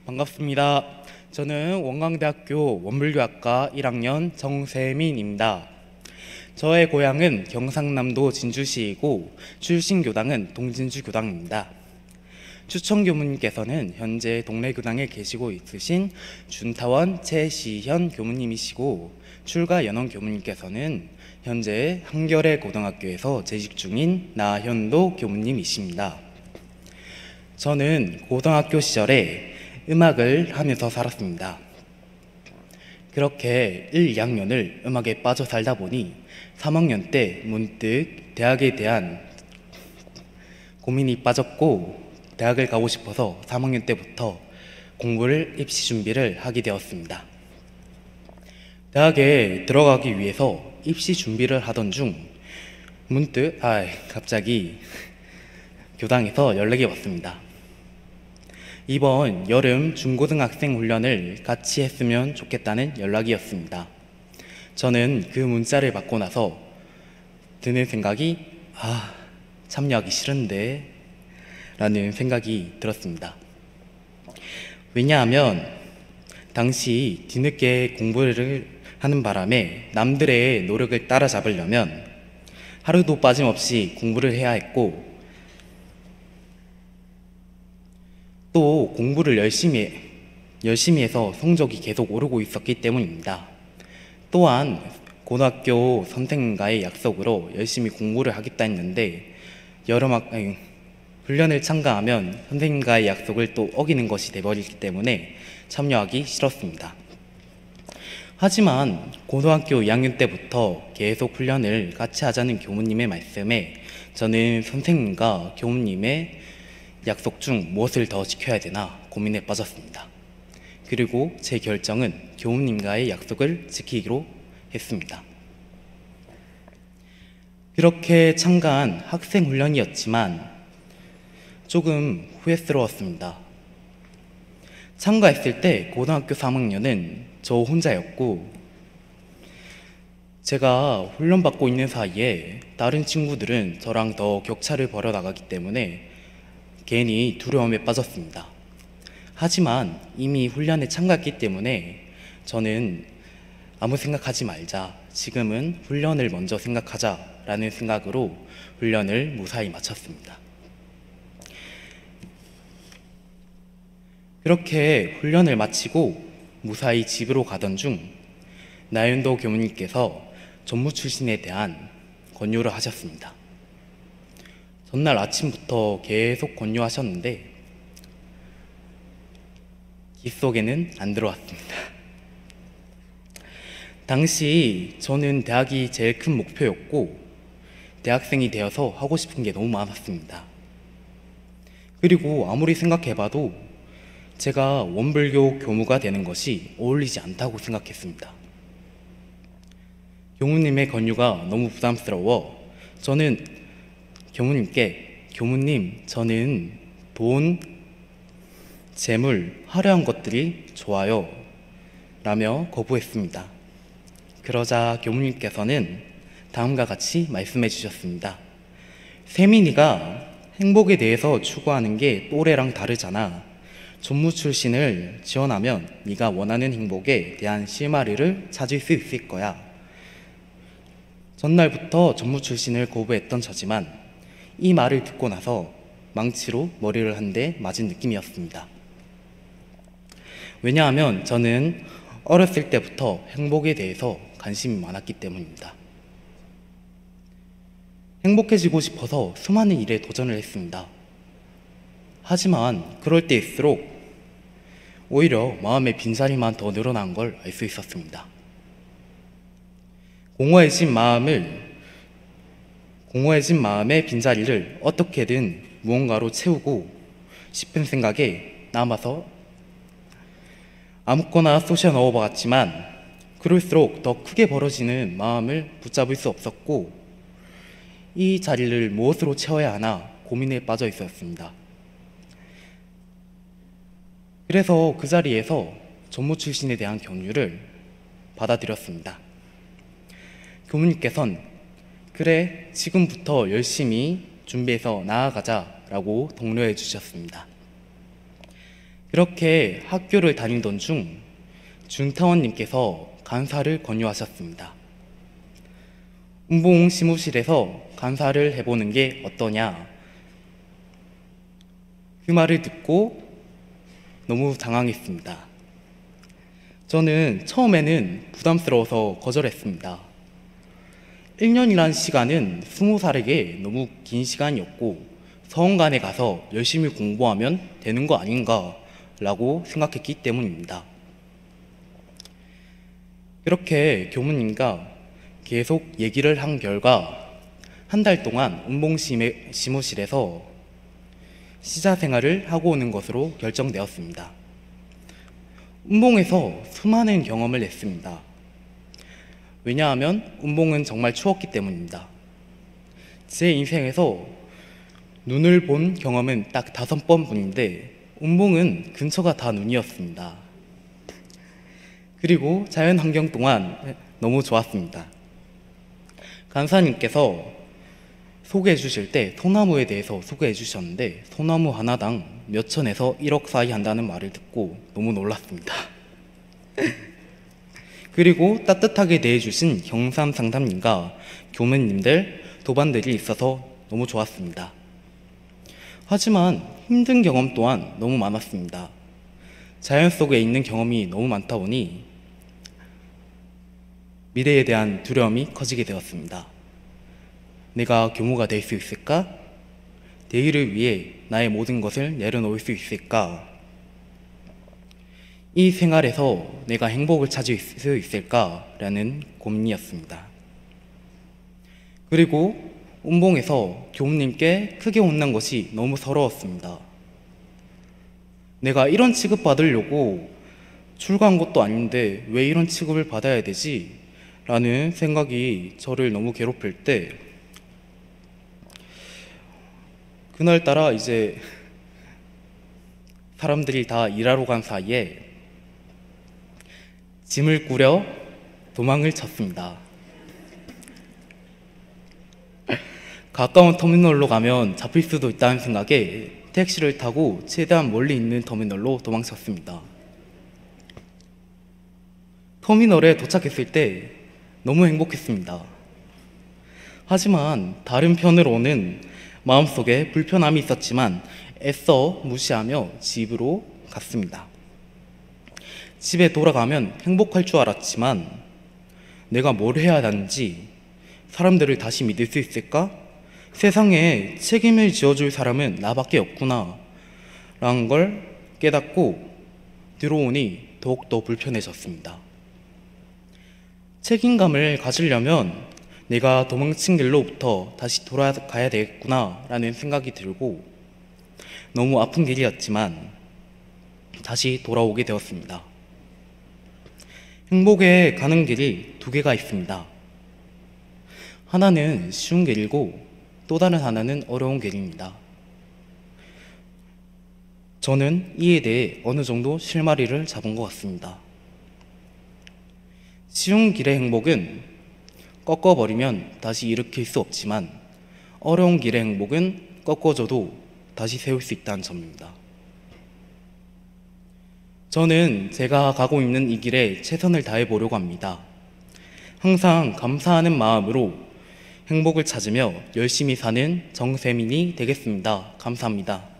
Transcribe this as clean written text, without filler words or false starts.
반갑습니다. 저는 원광대학교 원불교학과 1학년 정세민입니다. 저의 고향은 경상남도 진주시이고 출신 교당은 동진주 교당입니다. 추천 교무님께서는 현재 동래 교당에 계시고 있으신 준타원 최시현 교무님이시고 출가 연원 교무님께서는 현재 한겨레 고등학교에서 재직 중인 나현도 교무님이십니다. 저는 고등학교 시절에 음악을 하면서 살았습니다. 그렇게 1, 2학년을 음악에 빠져 살다 보니 3학년 때 문득 대학에 대한 고민이 빠졌고 대학을 가고 싶어서 3학년 때부터 공부를 입시 준비를 하게 되었습니다. 대학에 들어가기 위해서 입시 준비를 하던 중 문득 갑자기 교당에서 연락이 왔습니다. 이번 여름 중고등학생 훈련을 같이 했으면 좋겠다는 연락이었습니다. 저는 그 문자를 받고 나서 드는 생각이 참여하기 싫은데 라는 생각이 들었습니다. 왜냐하면 당시 뒤늦게 공부를 하는 바람에 남들의 노력을 따라잡으려면 하루도 빠짐없이 공부를 해야 했고 또 공부를 열심히 해서 성적이 계속 오르고 있었기 때문입니다. 또한 고등학교 선생님과의 약속으로 열심히 공부를 하겠다 했는데 훈련을 참가하면 선생님과의 약속을 또 어기는 것이 되어버리기 때문에 참여하기 싫었습니다. 하지만 고등학교 2학년 때부터 계속 훈련을 같이 하자는 교무님의 말씀에 저는 선생님과 교무님의 약속 중 무엇을 더 지켜야 되나 고민에 빠졌습니다. 그리고 제 결정은 교무님과의 약속을 지키기로 했습니다. 그렇게 참가한 학생 훈련이었지만 조금 후회스러웠습니다. 참가했을 때 고등학교 3학년은 저 혼자였고 제가 훈련받고 있는 사이에 다른 친구들은 저랑 더 격차를 벌여 나가기 때문에 괜히 두려움에 빠졌습니다. 하지만 이미 훈련에 참가했기 때문에 저는 아무 생각하지 말자, 지금은 훈련을 먼저 생각하자 라는 생각으로 훈련을 무사히 마쳤습니다. 그렇게 훈련을 마치고 무사히 집으로 가던 중 나윤도 교무님께서 전무 출신에 대한 권유를 하셨습니다. 전날 아침부터 계속 권유하셨는데 귀 속에는 안 들어왔습니다. 당시 저는 대학이 제일 큰 목표였고 대학생이 되어서 하고 싶은 게 너무 많았습니다. 그리고 아무리 생각해봐도 제가 원불교 교무가 되는 것이 어울리지 않다고 생각했습니다. 교무님의 권유가 너무 부담스러워 저는 교무님께 교무님, 저는 돈, 재물, 화려한 것들이 좋아요 라며 거부했습니다. 그러자 교무님께서는 다음과 같이 말씀해 주셨습니다. 세민이가 행복에 대해서 추구하는 게 또래랑 다르잖아. 전무 출신을 지원하면 네가 원하는 행복에 대한 실마리를 찾을 수 있을 거야. 전날부터 전무 출신을 거부했던 저지만 이 말을 듣고 나서 망치로 머리를 한 대 맞은 느낌이었습니다. 왜냐하면 저는 어렸을 때부터 행복에 대해서 관심이 많았기 때문입니다. 행복해지고 싶어서 수많은 일에 도전을 했습니다. 하지만 그럴 때일수록 오히려 마음의 빈자리만 더 늘어난 걸 알 수 있었습니다. 공허해진 마음의 빈자리를 어떻게든 무언가로 채우고 싶은 생각에 남아서 아무거나 쑤셔 넣어봤지만 그럴수록 더 크게 벌어지는 마음을 붙잡을 수 없었고 이 자리를 무엇으로 채워야 하나 고민에 빠져 있었습니다. 그래서 그 자리에서 전무 출신에 대한 경유를 받아들였습니다. 교무님께서는 그래, 지금부터 열심히 준비해서 나아가자 라고 독려해 주셨습니다. 그렇게 학교를 다니던 중 준타원님께서 간사를 권유하셨습니다. 운봉 시무실에서 간사를 해보는 게 어떠냐? 그 말을 듣고 너무 당황했습니다. 저는 처음에는 부담스러워서 거절했습니다. 1년이란 시간은 20살에게 너무 긴 시간이었고 서원관에 가서 열심히 공부하면 되는 거 아닌가 라고 생각했기 때문입니다. 그렇게 교무님과 계속 얘기를 한 결과 한 달 동안 운봉 시무실에서 시자 생활을 하고 오는 것으로 결정되었습니다. 운봉에서 수많은 경험을 했습니다. 왜냐하면 운봉은 정말 추웠기 때문입니다. 제 인생에서 눈을 본 경험은 딱 5번뿐인데 운봉은 근처가 다 눈이었습니다. 그리고 자연환경 또한 너무 좋았습니다. 간사님께서 소개해 주실 때 소나무에 대해서 소개해 주셨는데 소나무 하나당 몇천에서 1억 사이 한다는 말을 듣고 너무 놀랐습니다. 그리고 따뜻하게 대해주신 경산 상담님과 교무님들, 도반들이 있어서 너무 좋았습니다. 하지만 힘든 경험 또한 너무 많았습니다. 자연 속에 있는 경험이 너무 많다 보니 미래에 대한 두려움이 커지게 되었습니다. 내가 교무가 될 수 있을까? 내일을 위해 나의 모든 것을 내려놓을 수 있을까? 이 생활에서 내가 행복을 찾을 수 있을까라는 고민이었습니다. 그리고 운봉에서 교무님께 크게 혼난 것이 너무 서러웠습니다. 내가 이런 취급 받으려고 출가한 것도 아닌데 왜 이런 취급을 받아야 되지? 라는 생각이 저를 너무 괴롭힐 때 그날따라 이제 사람들이 다 일하러 간 사이에 짐을 꾸려 도망을 쳤습니다. 가까운 터미널로 가면 잡힐 수도 있다는 생각에 택시를 타고 최대한 멀리 있는 터미널로 도망쳤습니다. 터미널에 도착했을 때 너무 행복했습니다. 하지만 다른 편으로는 마음속에 불편함이 있었지만 애써 무시하며 집으로 갔습니다. 집에 돌아가면 행복할 줄 알았지만 내가 뭘 해야 하는지, 사람들을 다시 믿을 수 있을까? 세상에 책임을 지어줄 사람은 나밖에 없구나 라는 걸 깨닫고 들어오니 더욱더 불편해졌습니다. 책임감을 가지려면 내가 도망친 길로부터 다시 돌아가야 되겠구나 라는 생각이 들고 너무 아픈 길이었지만 다시 돌아오게 되었습니다. 행복에 가는 길이 2개가 있습니다. 하나는 쉬운 길이고 또 다른 하나는 어려운 길입니다. 저는 이에 대해 어느 정도 실마리를 잡은 것 같습니다. 쉬운 길의 행복은 꺾어버리면 다시 일으킬 수 없지만 어려운 길의 행복은 꺾어져도 다시 세울 수 있다는 점입니다. 저는 제가 가고 있는 이 길에 최선을 다해 보려고 합니다. 항상 감사하는 마음으로 행복을 찾으며 열심히 사는 정세민이 되겠습니다. 감사합니다.